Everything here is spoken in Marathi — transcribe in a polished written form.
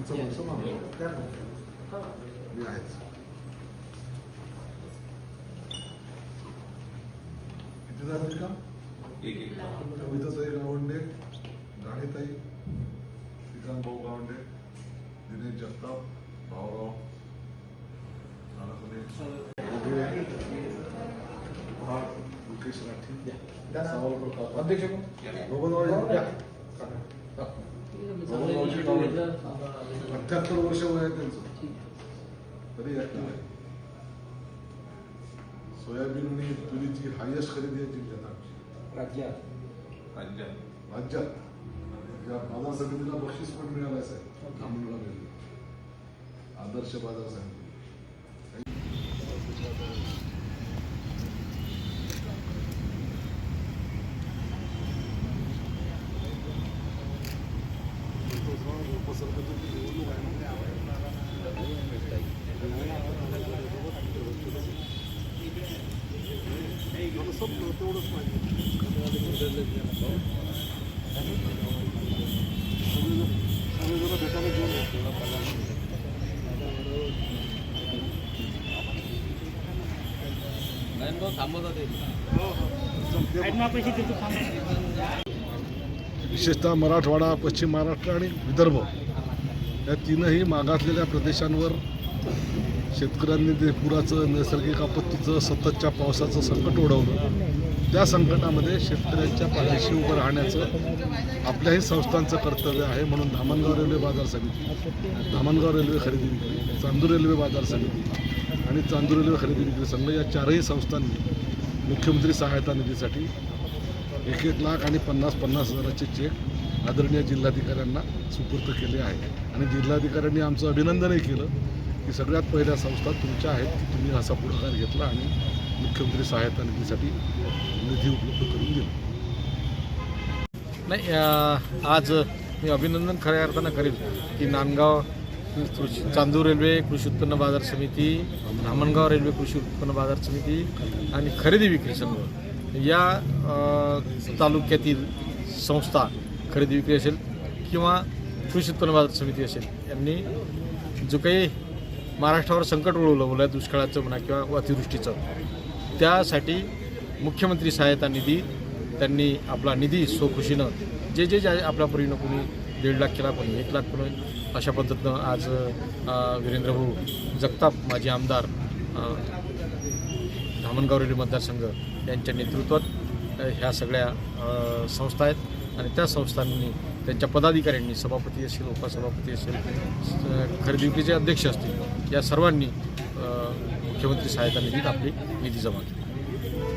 तुमचं वर्ष मागं मी आहेच. किती झालं का? कविताताई गावंडे, गाणेताई, श्रीकांत भाऊ गावंडे, दिनेश जगताप, भाऊराव मुकेश राठी, अध्यक्ष भगवानरावजी 78 वर्ष वय आहे त्यांचं, तरी सोयाबीन आणि तुरीची हायएस्ट खरेदी आहे जिल्ह्यात राज्यात या बाजार समितीला बक्षीस पण मिळालं आहे धामणगाव रेल्वे आदर्श बाजार समिती. तेवढंच भेटायला विशेषतः मराठवाडा, पश्चिम महाराष्ट्र आणि विदर्भ या तीनही मागासलेल्या प्रदेशांवर शेतकऱ्यांनी ते पुराचं, नैसर्गिक आपत्तीचं, सततच्या पावसाचं संकट ओढवलं. त्या संकटामध्ये शेतकऱ्यांच्या पाठीशी उभं राहण्याचं आपल्याही संस्थांचं कर्तव्य आहे. म्हणून धामणगाव रेल्वे बाजार समिती, धामणगाव रेल्वे खरेदी विक्री, चांदूर रेल्वे बाजार समिती आणि चांदूर रेल्वे खरेदी विक्री संघ या चारही संस्थांनी मुख्यमंत्री सहायता निधीसाठी 1-1 लाख आणि 50-50 हजाराचे चेक आदरणीय जिल्हाधिकाऱ्यांना सुपूर्द केले आहे. आणि जिल्हाधिकाऱ्यांनी आमचं अभिनंदनही केलं की सगळ्यात पहिल्या संस्था तुमच्या आहेत की तुम्ही असा पुढाकार घेतला आणि मुख्यमंत्री सहायता निधीसाठी निधी उपलब्ध करून दिला. नाही, आज मी अभिनंदन खऱ्या अर्थानं करेल की नांदगाव चांदूर रेल्वे कृषी उत्पन्न बाजार समिती, धामणगाव रेल्वे कृषी उत्पन्न बाजार समिती आणि खरेदी विक्री संघ या तालुक्यातील संस्था, खरेदी विक्री असेल किंवा कृषी उत्पन्न बाजार समिती असेल, यांनी जो काही महाराष्ट्रावर संकट ओढवलं, ओल्या दुष्काळाचं म्हणा किंवा अतिवृष्टीचं, त्यासाठी मुख्यमंत्री सहायता निधी त्यांनी आपला निधी स्वखुशीनं जे आपल्या परीनं कोणी 1.5 लाख केला, कोणी 1 लाख, कोणी अशा पद्धतीनं आज वीरेंद्र भाऊ जगताप माजी आमदार धामणगाव रेल्वे मतदारसंघ यांच्या नेतृत्वात ह्या सगळ्या संस्था आहेत आणि त्या संस्थांनी त्यांच्या पदाधिकाऱ्यांनी, सभापती असेल, उपसभापती असेल, खरेदी विक्रीचे अध्यक्ष असतील, या सर्वांनी मुख्यमंत्री सहायता निधीत आपली निधी जमा केली.